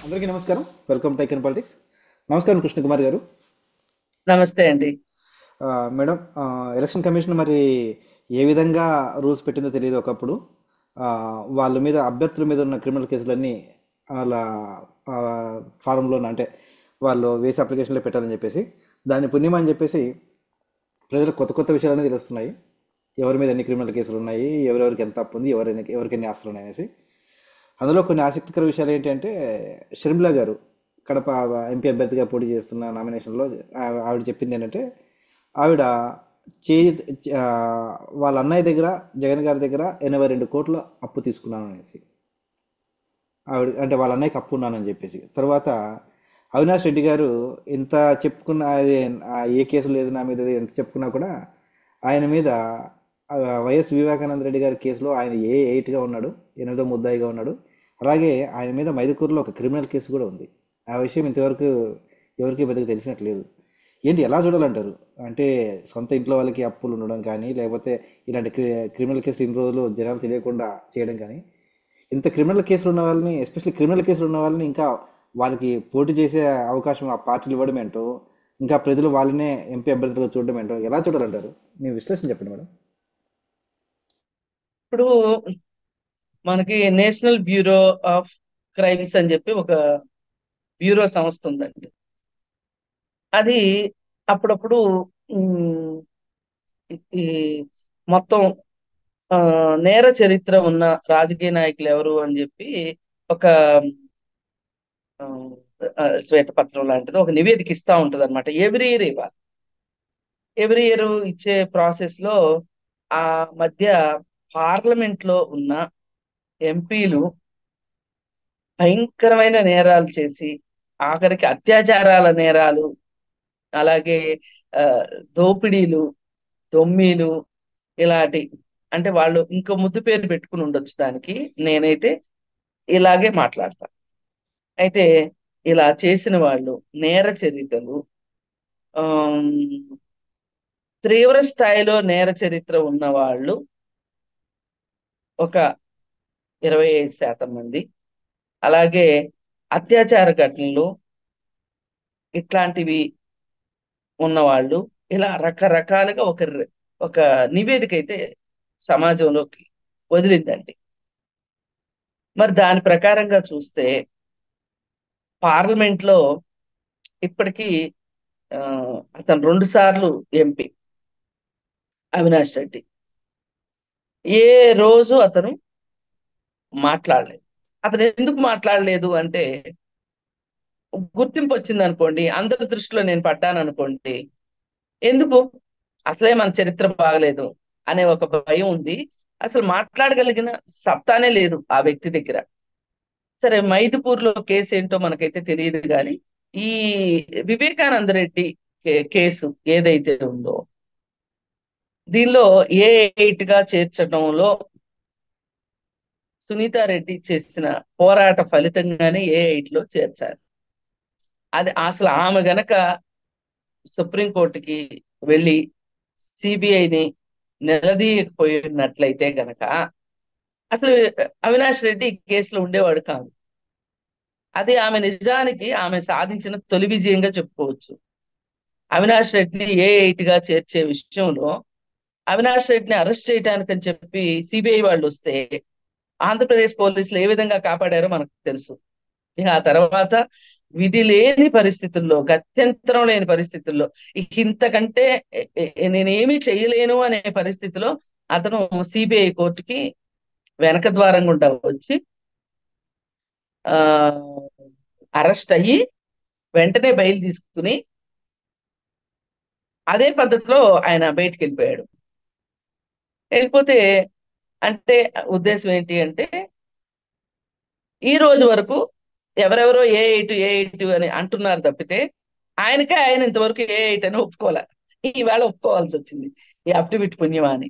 అందరికీ నమస్కారం. Welcome to icon politics. నమస్కారం కృష్ణ కుమార్ గారు. నమస్తే అండి. మేడం, ఎలక్షన్ కమిషన్ మరి ఏ విధంగా రూల్స్ పెట్టిందో తెలియదు ఒకప్పుడు. ఆ, వాళ్ళ మీద అభ్యర్థుల మీద ఉన్న క్రిమినల్ కేసులన్నీ వాళ్ళ ఫారంలో అంటే వాళ్ళు వేసే అప్లికేషన్లో పెట్టాలని చెప్పేసి దాన్ని పుణ్యమా అని చెప్పేసి ప్రజలకు కొత్త కొత్త విషయాలు అనేది తెలుస్తున్నాయి. ఎవరి మీద ఎన్ని క్రిమినల్ కేసులు ఉన్నాయి, ఎవరెవరికి ఎంత అప్పు ఉంది, ఎవరికి ఎన్ని ఆస్తులు ఉన్నాయి అనేసి. అందులో కొన్ని ఆసక్తికర విషయాలు ఏంటంటే, షర్మిల గారు కడప ఎంపీ అభ్యర్థిగా పోటీ చేస్తున్న నామినేషన్లో ఆవిడ చెప్పింది ఏంటంటే, ఆవిడ చే ఆ, వాళ్ళ అన్నయ్య దగ్గర, జగన్ గారి దగ్గర 82 కోట్ల అప్పు తీసుకున్నాను అనేసి. ఆవిడ అంటే వాళ్ళ అన్నయ్యకి అప్పు ఉన్నానని చెప్పేసి. తర్వాత అవినాష్ రెడ్డి గారు ఎంత చెప్పుకున్న అది, ఏ కేసు లేదు నా మీద ఎంత చెప్పుకున్నా కూడా ఆయన మీద ఆ, వైఎస్ వివేకానంద రెడ్డి గారి కేసులో ఆయన ఏ 8గా ఉన్నాడు, 8వ ముద్దాయిగా ఉన్నాడు. అలాగే ఆయన మీద మైదుకూరులో ఒక క్రిమినల్ కేసు కూడా ఉంది. ఆ విషయం ఇంతవరకు ఎవరికి పెద్దగా తెలిసినట్లేదు. ఏంటి ఎలా చూడాలంటారు? అంటే సొంత ఇంట్లో వాళ్ళకి అప్పులు ఉండడం కానీ, లేకపోతే ఇలాంటి క్రిమినల్ కేసులు ఇన్ని రోజులు జనాలు తెలియకుండా చేయడం కానీ, ఇంత క్రిమినల్ కేసులు ఉన్న వాళ్ళని, ఎస్పెషల్లీ క్రిమినల్ కేసులు ఉన్న వాళ్ళని ఇంకా వాళ్ళకి పోటీ చేసే అవకాశం ఆ పార్టీలు ఇవ్వడం ఏంటో, ఇంకా ప్రజలు వాళ్ళనే ఎంపీ అభ్యర్థులుగా చూడడం ఏంటో ఎలా చూడాలంటారు? మీ విశ్లేషణ చెప్పండి మేడం. ఇప్పుడు మనకి నేషనల్ బ్యూరో ఆఫ్ క్రైమ్స్ అని చెప్పి ఒక బ్యూరో సంస్థ ఉందండి. అది అప్పుడప్పుడు ఉమ్, ఈ మొత్తం ఆ, నేర చరిత్ర ఉన్న రాజకీయ నాయకులు ఎవరు అని చెప్పి ఒక ఆ, శ్వేతపత్రం లాంటిది ఒక నివేదిక ఇస్తా ఉంటది అనమాట. ఎవ్రీ ఇయర్ ఇవ్వాలి. ఎవ్రీ ఇయర్ ఇచ్చే ప్రాసెస్ లో ఆ మధ్య పార్లమెంట్ లో ఉన్న ఎంపీలు భయంకరమైన నేరాలు చేసి, ఆఖరికి అత్యాచారాల నేరాలు, అలాగే ఆ, దోపిడీలు, దొమ్మీలు, ఇలాంటి, అంటే వాళ్ళు ఇంకో ముద్దు పేరు పెట్టుకుని ఉండొచ్చు దానికి. నేనైతే ఇలాగే మాట్లాడతాను. అయితే ఇలా చేసిన వాళ్ళు, నేర చరిత్రలు, ఆమ్, తీవ్ర స్థాయిలో నేర చరిత్ర ఉన్న వాళ్ళు ఒక 25% మంది, అలాగే అత్యాచార ఘటనలు ఇట్లాంటివి ఉన్నవాళ్ళు, ఇలా రకరకాలుగా ఒక నివేదిక అయితే సమాజంలోకి వదిలిందండి. మరి దాని ప్రకారంగా చూస్తే పార్లమెంట్ లో ఇప్పటికీ ఆ, అతను 2 సార్లు ఎంపీ అవినాష్ రెడ్డి ఏ రోజు అతను మాట్లాడలేదు. అతను ఎందుకు మాట్లాడలేదు అంటే, గుర్తింపు వచ్చింది అనుకోండి, అందరి దృష్టిలో నేను పడ్డాను అనుకోండి, ఎందుకు, అసలే మన చరిత్ర బాగలేదు అనే ఒక భయం ఉంది. అసలు మాట్లాడగలిగిన సత్తానే లేదు ఆ వ్యక్తి దగ్గర. సరే, మైదుపూర్ లో కేసు ఏంటో మనకైతే తెలియదు కానీ, ఈ వివేకానంద రెడ్డి కేసు ఏదైతే ఉందో, దీనిలో ఏ 8గా చేర్చడంలో సునీతారెడ్డి చేసిన పోరాట ఫలితంగానే ఏ 8లో చేర్చారు. అది అసలు ఆమె గనక సుప్రీంకోర్టుకి వెళ్ళి సిబిఐని నిలదీయకపోయినట్లయితే గనక అసలు అవినాష్ రెడ్డి ఈ కేసులో ఉండేవాడు కాదు. అది ఆమె నిజానికి ఆమె సాధించిన తొలి విజయంగా చెప్పుకోవచ్చు. అవినాష్ రెడ్డిని ఏ 8గా చేర్చే విషయంలో అవినాష్ రెడ్డిని అరెస్ట్ చేయడానికి అని చెప్పి సిబిఐ వాళ్ళు వస్తే ఆంధ్రప్రదేశ్ పోలీసులు ఏ విధంగా కాపాడారో మనకు తెలుసు. ఇక ఆ తర్వాత విధి లేని పరిస్థితుల్లో, గత్యంతరం లేని పరిస్థితుల్లో, ఇక ఇంతకంటే నేనేమీ చేయలేను అనే పరిస్థితిలో అతను సిబిఐ కోర్టుకి వెనక ద్వారం గుండా వచ్చి ఆ అరెస్ట్ అయ్యి వెంటనే బెయిల్ తీసుకుని అదే పద్ధతిలో ఆయన బయటికి వెళ్ళిపోయాడు. వెళ్ళిపోతే అంటే ఉద్దేశం ఏంటి అంటే, ఈ రోజు వరకు ఎవరెవరో ఏ 8 అని అంటున్నారు తప్పితే ఆయనకే ఆయన ఇంతవరకు ఏ 8 అని ఒప్పుకోలే. ఈవేళ ఒప్పుకోవాల్సి వచ్చింది, ఈ అఫిడవిట్ పుణ్యమా అని.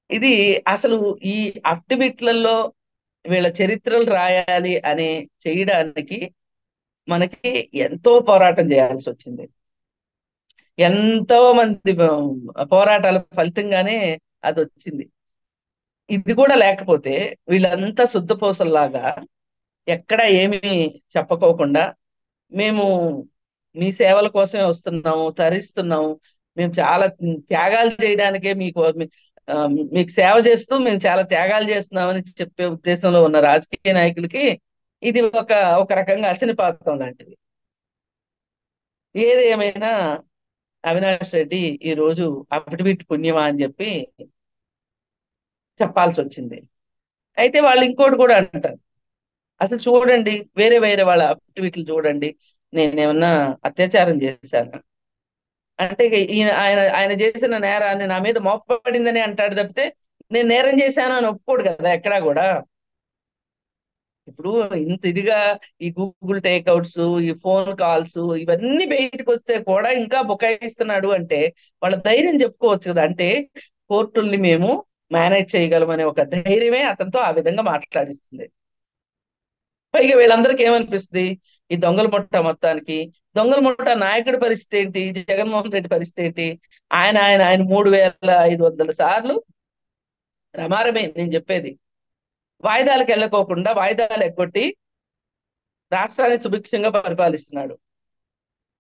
ఇది అసలు ఈ అఫిడవిట్లలో వీళ్ళ చరిత్రలు రాయాలి అని చేయడానికి మనకి ఎంతో పోరాటం చేయాల్సి వచ్చింది. ఎంతో మంది పోరాటాల ఫలితంగానే అది వచ్చింది. ఇది కూడా లేకపోతే వీళ్ళంతా శుద్ధపోసల్లాగా ఎక్కడ ఏమీ చెప్పకోకుండా మేము మీ సేవల కోసమే వస్తున్నాము, తరిస్తున్నాము, మేము చాలా త్యాగాలు చేయడానికే ఆ, మీకు సేవ చేస్తూ మేము చాలా త్యాగాలు చేస్తున్నామని చెప్పే ఉద్దేశంలో ఉన్న రాజకీయ నాయకులకి ఇది ఒక ఒక రకంగా అశనిపాతం లాంటిది. ఏది ఏమైనా అవినాష్ రెడ్డి ఈ రోజు అఫిడవిట్ పుణ్యమా అని చెప్పి చెప్పాల్సి వచ్చింది. అయితే వాళ్ళు ఇంకోటి కూడా అంటారు, అసలు చూడండి, వేరే వేరే వాళ్ళ అఫిడవిట్లు చూడండి, నేనేమన్నా అత్యాచారం చేశాను అంటే ఇక ఈయన ఆయన ఆయన చేసిన నేరాన్ని నా మీద మోపబడిందని అంటాడు తప్పితే నేను నేరం చేశాను అని ఒప్పుకోడు కదా ఎక్కడా కూడా. ఇప్పుడు ఇంత ఇదిగా ఈ గూగుల్ టేక్అవుట్స్, ఈ ఫోన్ కాల్స్ ఇవన్నీ బయటకు వస్తే కూడా ఇంకా బుకాయిస్తున్నాడు అంటే వాళ్ళ ధైర్యం చెప్పుకోవచ్చు కదా. అంటే కోర్టుల్ని మేము మేనేజ్ చేయగలమనే ఒక ధైర్యమే అతనితో ఆ విధంగా మాట్లాడిస్తుంది. పైగా వీళ్ళందరికీ ఏమనిపిస్తుంది, ఈ దొంగల ముఠ మొత్తానికి, దొంగల ముఠ నాయకుడి పరిస్థితి ఏంటి, జగన్మోహన్ రెడ్డి పరిస్థితి ఏంటి? ఆయన ఆయన ఆయన 3500 సార్లు రమారమే నేను చెప్పేది, వాయిదాలకు వెళ్ళకోకుండా వాయిదాలు ఎగ్గొట్టి రాష్ట్రాన్ని సుభిక్షంగా పరిపాలిస్తున్నాడు.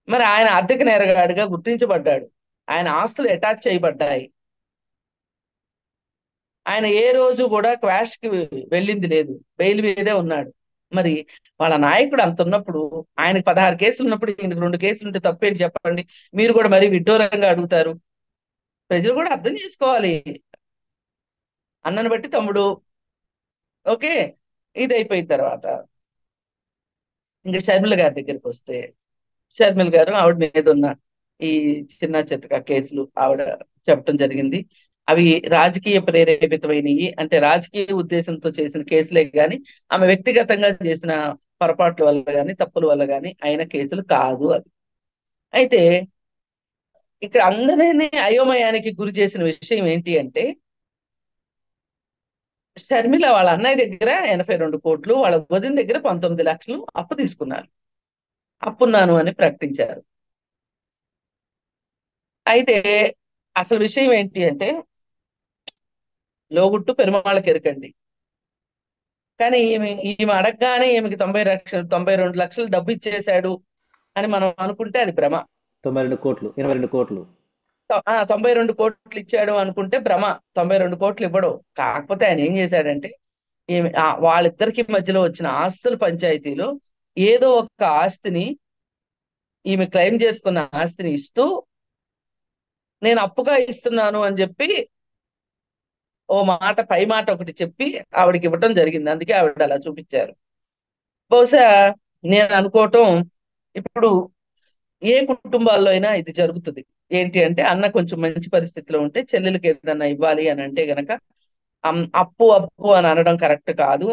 మరి ఆయన ఆర్థిక నేరగాడిగా గుర్తించబడ్డాడు, ఆయన ఆస్తులు అటాచ్ చేయబడ్డాయి, ఆయన ఏ రోజు కూడా క్వాష్ కి వెళ్ళింది లేదు, బెయిల్ మీదే ఉన్నాడు. మరి వాళ్ళ నాయకుడు అంత ఉన్నప్పుడు, ఆయనకు 16 కేసులు ఉన్నప్పుడు ఈయనకు 2 కేసులు ఉంటే తప్పేంటి చెప్పండి? మీరు కూడా మరి విడ్డూరంగా అడుగుతారు. ప్రజలు కూడా అర్థం చేసుకోవాలి. అన్నని బట్టి తమ్ముడు, ఓకే, ఇది అయిపోయిన తర్వాత ఇంకా షర్మిల గారి దగ్గరికి వస్తే, షర్మిల గారు ఆవిడ మీద ఉన్న ఈ చిన్న చితక కేసులు ఆవిడ చెప్పడం జరిగింది. అవి రాజకీయ ప్రేరేపితమైనవి, అంటే రాజకీయ ఉద్దేశంతో చేసిన కేసులే గాని ఆమె వ్యక్తిగతంగా చేసిన పొరపాట్ల వల్ల గాని తప్పుల వల్ల గాని అయిన కేసులు కాదు అవి. అయితే ఇక్కడ అందరినీ అయోమయానికి గురి చేసిన విషయం ఏంటి అంటే, షర్మిల వాళ్ళ అన్నయ్య దగ్గర 82 కోట్లు, వాళ్ళ వదిన దగ్గర 19 లక్షలు అప్పు తీసుకున్నారు, అప్పున్నాను అని ప్రకటించారు. అయితే అసలు విషయం ఏంటి అంటే, లోగుట్టు పెరుమాళ్ళకి ఎరకండి. కానీ ఈమె అడగగానే ఈమెకి 90 లక్షలు 92 లక్షలు డబ్బు ఇచ్చేశాడు అని మనం అనుకుంటే అది భ్రమ. 92 కోట్లు, 22 కోట్లు. 92 కోట్లు ఇచ్చాడు అనుకుంటే భ్రమ. 92 కోట్లు ఇవ్వడు. కాకపోతే ఆయన ఏం చేశాడంటే, వాళ్ళిద్దరికి మధ్యలో వచ్చిన ఆస్తుల పంచాయతీలో ఏదో ఒక ఆస్తిని, ఈమె క్లెయిమ్ చేసుకున్న ఆస్తిని ఇస్తూ, నేను అప్పుగా ఇస్తున్నాను అని చెప్పి ఓ మాట పై మాట ఒకటి చెప్పి ఆవిడకి ఇవ్వటం జరిగింది. అందుకే ఆవిడ అలా చూపించారు. బహుశా నేను అనుకోవటం, ఇప్పుడు ఏ కుటుంబాల్లో అయినా ఇది జరుగుతుంది. ఏంటి అంటే, అన్న కొంచెం మంచి పరిస్థితిలో ఉంటే చెల్లెలకి ఏదన్నా ఇవ్వాలి అని అంటే గనక అప్పు అప్పు అని అనడం కరెక్ట్ కాదు.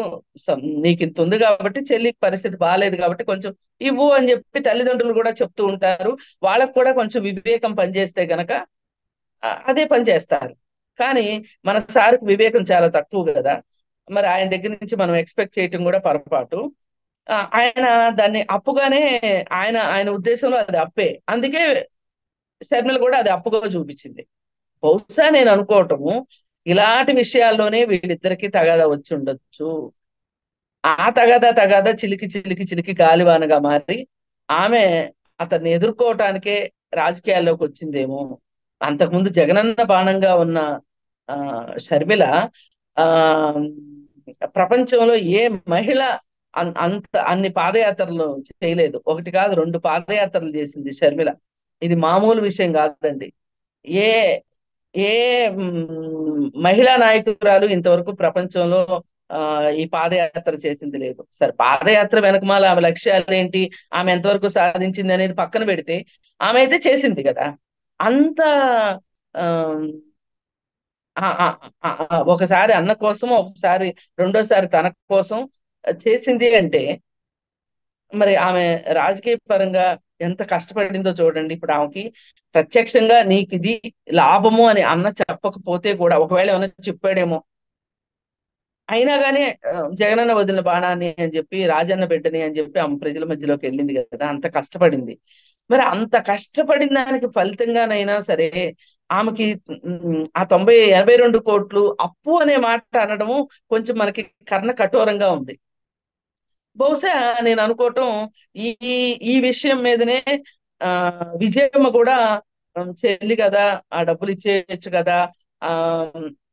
నీకు ఇంత ఉంది కాబట్టి, చెల్లికి పరిస్థితి బాగాలేదు కాబట్టి కొంచెం ఇవ్వు అని చెప్పి తల్లిదండ్రులు కూడా చెప్తూ ఉంటారు. వాళ్ళకు కూడా కొంచెం వివేకం పనిచేస్తే గనక అదే పని చేస్తారు. కానీ మన సార్కి వివేకం చాలా తక్కువ కదా. మరి ఆయన దగ్గర నుంచి మనం ఎక్స్పెక్ట్ చేయటం కూడా పొరపాటు. ఆయన దాన్ని అప్పుగానే, ఆయన ఆయన ఉద్దేశంలో అది అప్పే, అందుకే షర్మిల కూడా అది అప్పుగా చూపించింది. బహుశా నేను అనుకోవటము, ఇలాంటి విషయాల్లోనే వీళ్ళిద్దరికీ తగాదా వచ్చి ఉండొచ్చు. ఆ తగాదా చిలికి చిలికి చిలికి గాలివానగా మారి ఆమె అతన్ని ఎదుర్కోవటానికే రాజకీయాల్లోకి వచ్చిందేమో. అంతకుముందు జగనన్న బాణంగా ఉన్న ఆ షర్మిల, ఆ ప్రపంచంలో ఏ మహిళ అంత అన్ని పాదయాత్రలు చేయలేదు. ఒకటి కాదు, 2 పాదయాత్రలు చేసింది షర్మిల. ఇది మామూలు విషయం కాదండి. ఏ ఏ మహిళా నాయకురాలు ఇంతవరకు ప్రపంచంలో ఆ ఈ పాదయాత్ర చేసింది లేదు. సరే, పాదయాత్ర వెనకమాల ఆమె లక్ష్యాలు ఏంటి, ఆమె ఎంతవరకు సాధించింది అనేది పక్కన పెడితే, ఆమె అయితే చేసింది కదా. అంత ఆ ఒకసారి అన్న కోసం, ఒకసారి రెండోసారి తన కోసం చేసింది అంటే, మరి ఆమె రాజకీయ పరంగా ఎంత కష్టపడిందో చూడండి. ఇప్పుడు ఆమెకి ప్రత్యక్షంగా నీకు ఇది లాభము అని అన్న చెప్పకపోతే కూడా, ఒకవేళ ఏమన్నా చెప్పాడేమో, అయినా కానీ జగనన్న వదిలిన బాణాన్ని అని చెప్పి, రాజన్న బిడ్డని అని చెప్పి ఆమె ప్రజల మధ్యలోకి వెళ్ళింది కదా, అంత కష్టపడింది. మరి అంత కష్టపడిన దానికి ఫలితంగానైనా సరే ఆమెకి ఆ 82 కోట్లు అప్పు అనే మాట అనడము కొంచెం మనకి కర్ణ కఠోరంగా ఉంది. బహుశా నేను అనుకోవటం ఈ ఈ ఈ విషయం మీదనే ఆ విజయమ్మ కూడా చెల్లి కదా, ఆ డబ్బులు ఇచ్చేయచ్చు కదా ఆ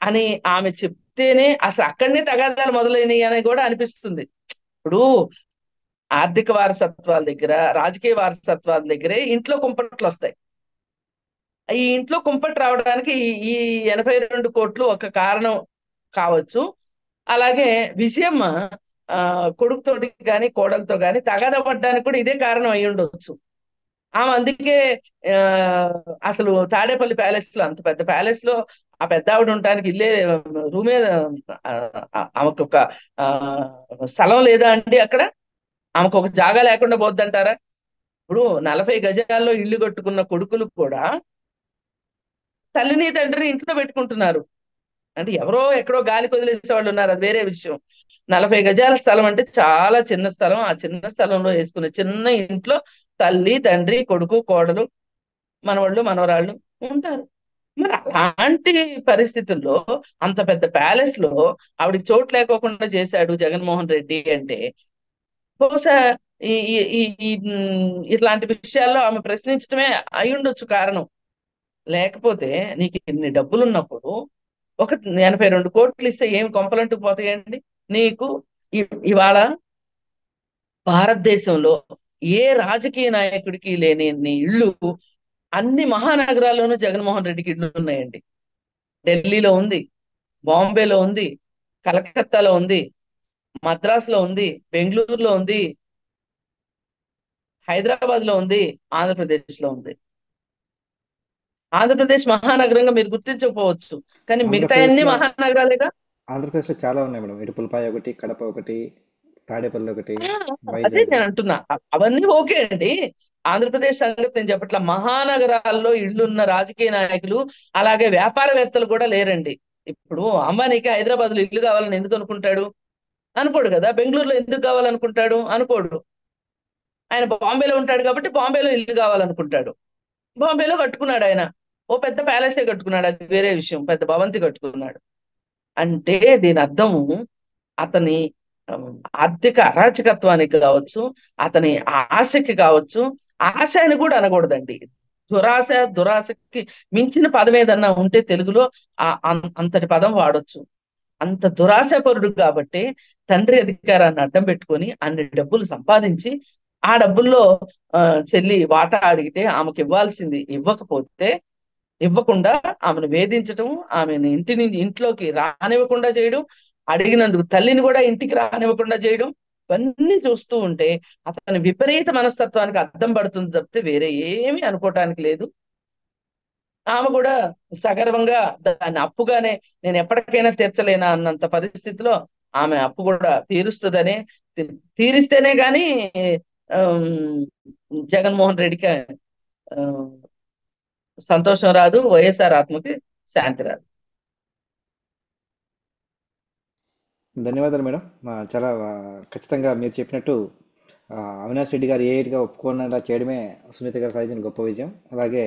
అని ఆమె చెప్తేనే అసలు అక్కడనే తగాదాలు మొదలైనవి అని కూడా అనిపిస్తుంది. ఇప్పుడు ఆర్థిక వారసత్వాల దగ్గర, రాజకీయ వారసత్వాల దగ్గరే ఇంట్లో కుంపట్లు వస్తాయి. ఈ ఇంట్లో కుంపటి రావడానికి ఈ 82 కోట్లు ఒక కారణం కావచ్చు. అలాగే విజయమ్మ ఆ కొడుకుతోటి కానీ కోడలతో కానీ తగాదా పడ్డానికి కూడా ఇదే కారణం అయి ఉండొచ్చు. ఆమె అందుకే ఆ అసలు తాడేపల్లి ప్యాలెస్ లో, అంత పెద్ద ప్యాలెస్ లో ఆ పెద్ద ఆవిడ ఉండటానికి ఇల్లే రూమే ఆమెకు ఒక ఆ, స్థలం లేదా అండి అక్కడ? ఆమెకు ఒక జాగా లేకుండా పోద్దంటారా? ఇప్పుడు 40 గజాల్లో ఇల్లు కట్టుకున్న కొడుకులు కూడా తల్లిని తండ్రిని ఇంట్లో పెట్టుకుంటున్నారు. అంటే ఎవరో ఎక్కడో గాలికి వదిలేసే వాళ్ళు ఉన్నారు, అది వేరే విషయం. 40 గజాల స్థలం అంటే చాలా చిన్న స్థలం. ఆ చిన్న స్థలంలో వేసుకున్న చిన్న ఇంట్లో తల్లి తండ్రి కొడుకు కోడలు మనవాళ్ళు మనవరాళ్ళు ఉంటారు. మరి అలాంటి పరిస్థితుల్లో అంత పెద్ద ప్యాలెస్ లో ఆవిడకి చోటు లేకోకుండా చేశాడు జగన్మోహన్ రెడ్డి అంటే బహుశా ఈ ఈ ఈ ఈ, ఇట్లాంటి విషయాల్లో ఆమె ప్రశ్నించడమే అయి ఉండొచ్చు కారణం. లేకపోతే నీకు ఇన్ని డబ్బులు ఉన్నప్పుడు ఒక 82 కోట్లు ఇస్తే ఏమి కొంపలంటూ పోతాయండి నీకు? ఇవాళ భారతదేశంలో ఏ రాజకీయ నాయకుడికి లేని ఇళ్ళు అన్ని మహానగరాల్లోనూ జగన్మోహన్ రెడ్డికి ఇళ్ళు ఉన్నాయండి. ఢిల్లీలో ఉంది, బాంబేలో ఉంది, కలకత్తాలో ఉంది, మద్రాసులో ఉంది, బెంగళూరులో ఉంది, హైదరాబాద్ లో ఉంది, ఆంధ్రప్రదేశ్ లో ఉంది. ఆంధ్రప్రదేశ్ మహానగరంగా మీరు గుర్తించకపోవచ్చు, కానీ మిగతా అన్ని ఆంధ్రప్రదేశ్లో మహానగరాలుగా. ఆంధ్రప్రదేశ్లో చాలా ఉన్నాయి మేడం. ఇటుపులపాయ ఒకటి, కడప ఒకటి, తాడేపల్లి ఒకటి, ఆ, అదే వైజాగ్. నేను అంటున్నా. అవన్నీ ఓకే అండి. ఆంధ్రప్రదేశ్ సంగతి నేను చెప్పట్ల. మహానగరాల్లో ఇళ్ళున్న రాజకీయ నాయకులు అలాగే వ్యాపారవేత్తలు కూడా లేరండి. ఇప్పుడు అంబానీకి హైదరాబాద్ లో ఇల్లు కావాలని ఎందుకు అనుకుంటాడు? అనుకోడు కదా. బెంగళూరులో ఎందుకు కావాలనుకుంటాడు? అనుకోడు. ఆయన బాంబేలో ఉంటాడు కాబట్టి బాంబేలో ఇల్లు కావాలనుకుంటాడు. బాంబేలో కట్టుకున్నాడు ఆయన. ఓ పెద్ద ప్యాలెసే కట్టుకున్నాడు, అది వేరే విషయం. పెద్ద భవంతి కట్టుకున్నాడు. అంటే దీని అర్థము అతని ఉమ్, ఆర్థిక అరాచకత్వానికి కావచ్చు, అతని ఆశకి కావచ్చు. ఆశ అని కూడా అనకూడదండి. దురాశ, దురాశకి మించిన పదం ఏదన్నా ఉంటే తెలుగులో అంతటి పదం వాడొచ్చు. అంత దురాశపరుడు కాబట్టి తండ్రి అధికారాన్ని అడ్డం పెట్టుకొని అన్ని డబ్బులు సంపాదించి ఆ డబ్బుల్లో ఆ, చెల్లి వాటా అడిగితే ఆమెకి ఇవ్వాల్సింది ఇవ్వకపోతే, ఇవ్వకుండా ఆమెను వేధించటం, ఆమెను ఇంట్లోకి రానివ్వకుండా చేయడం, అడిగినందుకు తల్లిని కూడా ఇంటికి రానివ్వకుండా చేయడం, ఇవన్నీ చూస్తూ ఉంటే అతని విపరీత మనస్తత్వానికి అద్దం పడుతుంది తప్పితే వేరే ఏమీ అనుకోవటానికి లేదు. ఆమె కూడా సగర్వంగా దాన్ని అప్పుగానే నేను ఎప్పటికైనా తీర్చలేనా అన్నంత పరిస్థితిలో ఆమె అప్పు కూడా తీరుస్తుందనే, తీరిస్తేనే గాని ఆమ్, జగన్మోహన్ రెడ్డికి ఆ, సంతోషం రాదు, వైఎస్ఆర్ ఆత్మకి శాంతి రాదు. ధన్యవాదాలు మేడం. చాలా ఖచ్చితంగా మీరు చెప్పినట్టు అవినాష్ రెడ్డి గారు ఏఐగా ఒప్పుకునేలా చేయడమే సునీత గారు సాధించిన గొప్ప విజయం. అలాగే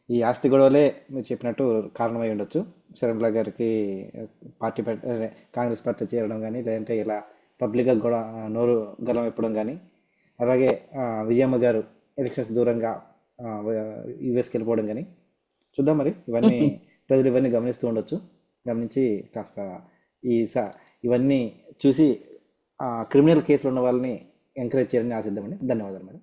ఈ ఆస్తి గొడవలే మీరు చెప్పినట్టు కారణమై ఉండొచ్చు. శర్మిల గారికి అదే కాంగ్రెస్ పార్టీ చేరడం కానీ, లేదంటే ఇలా పబ్లిక్గా కూడా నోరు గలం ఇప్పడం కానీ, అలాగే విజయమ్మ గారు ఎలక్షన్స్ దూరంగా యుఎస్కి వెళ్ళిపోవడం కానీ చూద్దాం. మరి ఇవన్నీ ప్రజలు ఇవన్నీ గమనిస్తూ ఉండొచ్చు. గమనించి కాస్త ఈ ఇవన్నీ చూసి క్రిమినల్ కేసులు ఉన్న వాళ్ళని ఎంకరేజ్ చేయాలని ఆశిద్దామండి. ధన్యవాదాలు మేడం.